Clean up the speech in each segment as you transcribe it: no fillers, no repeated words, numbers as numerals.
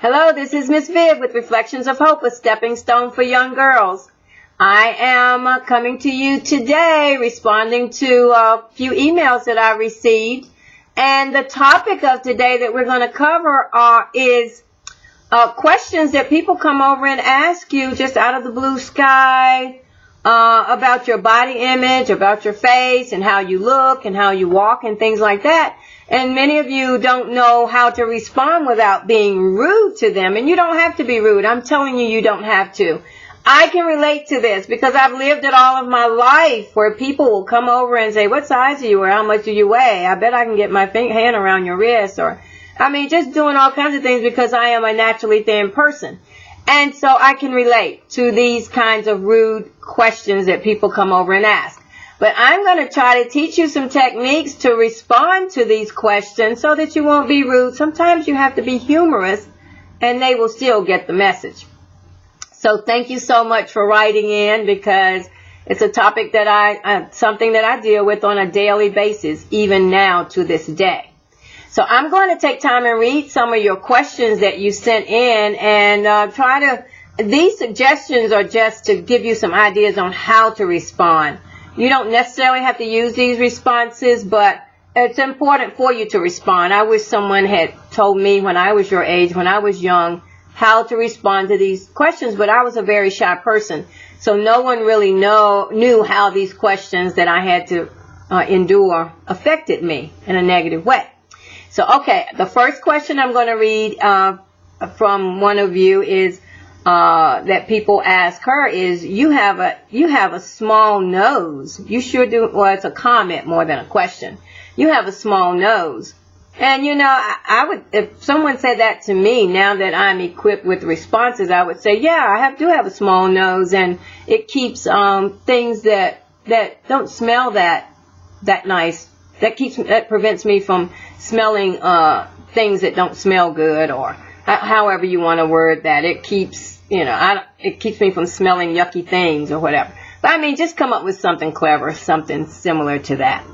Hello, this is Miss Viv with Reflections of Hope, a stepping stone for young girls. I am coming to you today responding to a few emails that I received. And the topic of today that we're going to cover is questions that people come over and ask you just out of the blue sky about your body image, about your face, and how you look and how you walk and things like that. And many of you don't know how to respond without being rude to them. And you don't have to be rude. I'm telling you, you don't have to. I can relate to this because I've lived it all of my life where people will come over and say, what size are you or how much do you weigh? I bet I can get my hand around your wrist. Or, just doing all kinds of things because I am a naturally thin person. And so I can relate to these kinds of rude questions that people come over and ask. But I'm going to try to teach you some techniques to respond to these questions so that you won't be rude. Sometimes you have to be humorous and they will still get the message. So thank you so much for writing in because it's a topic that something that I deal with on a daily basis, even now to this day. So I'm going to take time and read some of your questions that you sent in and these suggestions are just to give you some ideas on how to respond. You don't necessarily have to use these responses, but it's important for you to respond. I wish someone had told me when I was your age, when I was young, how to respond to these questions, but I was a very shy person. So no one really knew how these questions that I had to endure affected me in a negative way. So, okay, the first question I'm going to read from one of you is that people ask her is, you have a small nose. You sure do. Well, it's a comment more than a question. You have a small nose. And, I would, if someone said that to me, now that I'm equipped with responses, I would say, yeah, I do have a small nose, and it keeps things that don't smell that nice. That prevents me from smelling things that don't smell good, or however you want to word that. It keeps, it keeps me from smelling yucky things or whatever. But just come up with something clever, something similar to that.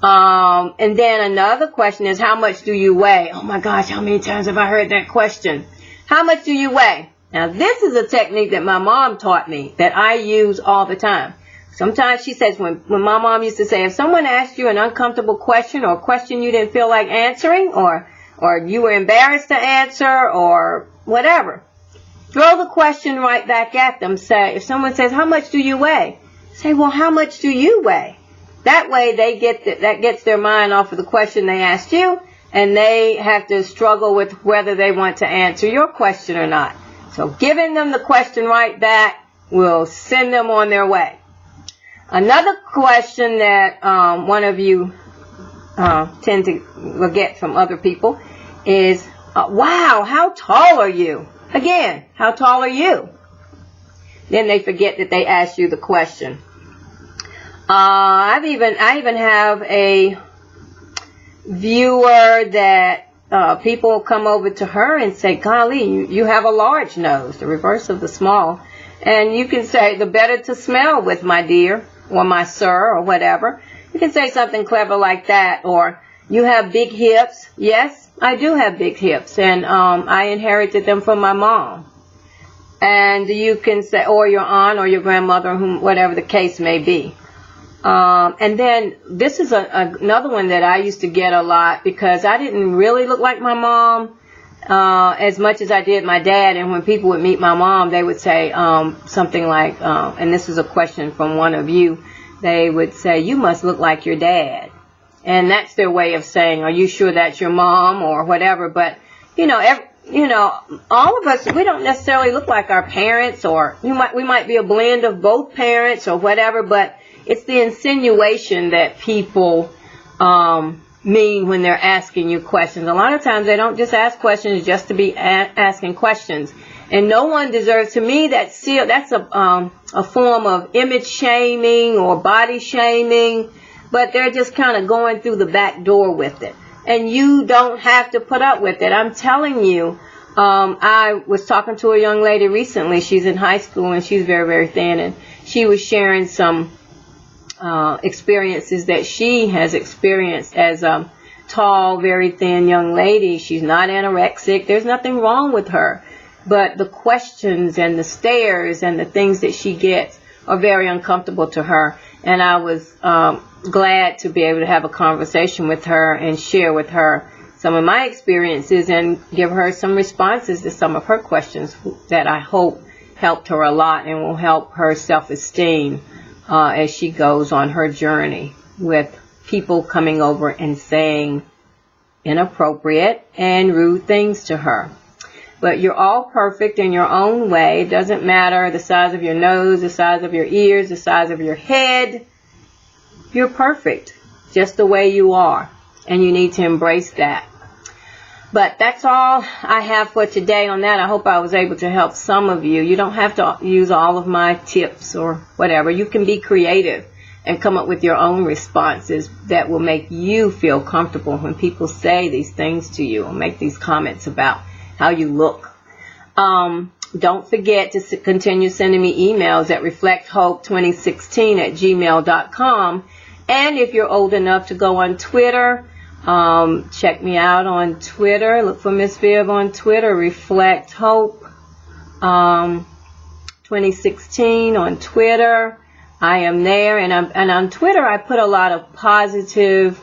And then another question is, how much do you weigh? Oh my gosh, how many times have I heard that question? How much do you weigh? Now, this is a technique that my mom taught me that I use all the time. Sometimes she says, when my mom used to say, if someone asked you an uncomfortable question or a question you didn't feel like answering, or you were embarrassed to answer or whatever, throw the question right back at them. Say, if someone says, how much do you weigh? Say, well, how much do you weigh? That way that gets their mind off of the question they asked you, and they have to struggle with whether they want to answer your question or not. So giving them the question right back will send them on their way. Another question that one of you tend to get from other people is, wow, how tall are you? Again, how tall are you? Then they forget that they asked you the question. I even have a viewer that people come over to her and say, golly, you have a large nose, the reverse of the small. And you can say, the better to smell with, my dear, or my sir, or whatever. You can say something clever like that. Or, you have big hips. Yes, I do have big hips, and I inherited them from my mom. And you can say, or your aunt or your grandmother, whatever the case may be. And then this is another one that I used to get a lot because I didn't really look like my mom as much as I did my dad. And when people would meet my mom, they would say something like, and this is a question from one of you, they would say, you must look like your dad. And that's their way of saying, are you sure that's your mom or whatever? But, all of us, we don't necessarily look like our parents, or we might be a blend of both parents or whatever, but it's the insinuation that people mean when they're asking you questions. A lot of times they don't just ask questions just to be asking questions. And no one deserves, to me, that's a form of image shaming or body shaming, but they're just kind of going through the back door with it. And you don't have to put up with it. I'm telling you, I was talking to a young lady recently. She's in high school and she's very, very thin. And she was sharing some experiences that she has experienced as tall, very thin young lady. She's not anorexic. There's nothing wrong with her. But the questions and the stares and the things that she gets are very uncomfortable to her. And I was glad to be able to have a conversation with her and share with her some of my experiences and give her some responses to some of her questions that I hope helped her a lot and will help her self-esteem as she goes on her journey with people coming over and saying inappropriate and rude things to her. But you're all perfect in your own way. It doesn't matter the size of your nose, the size of your ears, the size of your head. You're perfect just the way you are, and you need to embrace that. But that's all I have for today on that. I hope I was able to help some of you. You don't have to use all of my tips or whatever. You can be creative and come up with your own responses that will make you feel comfortable when people say these things to you or make these comments about how you look. Don't forget to continue sending me emails at reflecthope2016@gmail.com. And if you're old enough to go on Twitter, check me out on Twitter. Look for Miss Viv on Twitter. Reflect Hope 2016 on Twitter. I am there, and on Twitter I put a lot of positive,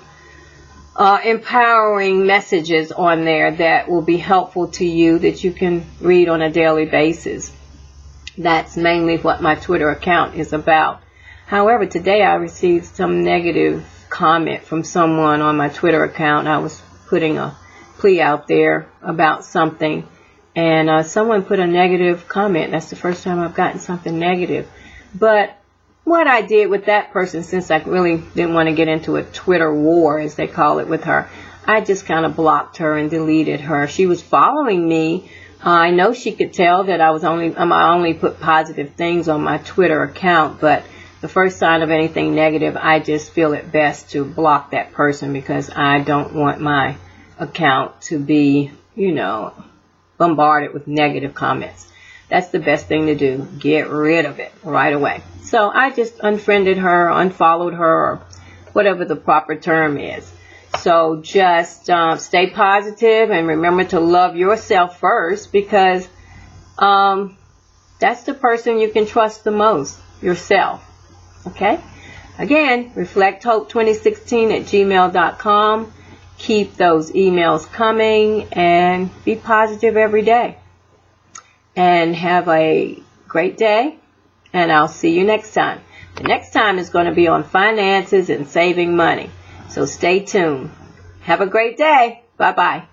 empowering messages on there that will be helpful to you that you can read on a daily basis. That's mainly what my Twitter account is about. However, today I received some negative comment from someone on my Twitter account. I was putting a plea out there about something, and someone put a negative comment. That's the first time I've gotten something negative. But what I did with that person, since I really didn't want to get into a Twitter war, as they call it, with her, I just kind of blocked her and deleted her. She was following me. I know she could tell that I only put positive things on my Twitter account, but the first sign of anything negative, I just feel it best to block that person because I don't want my account to be, bombarded with negative comments. That's the best thing to do. Get rid of it right away. So I just unfriended her, unfollowed her, or whatever the proper term is. So just stay positive and remember to love yourself first, because that's the person you can trust the most, yourself. Okay? Again, reflecthope2016@gmail.com. Keep those emails coming and be positive every day. And have a great day, and I'll see you next time. The next time is going to be on finances and saving money. So stay tuned. Have a great day. Bye-bye.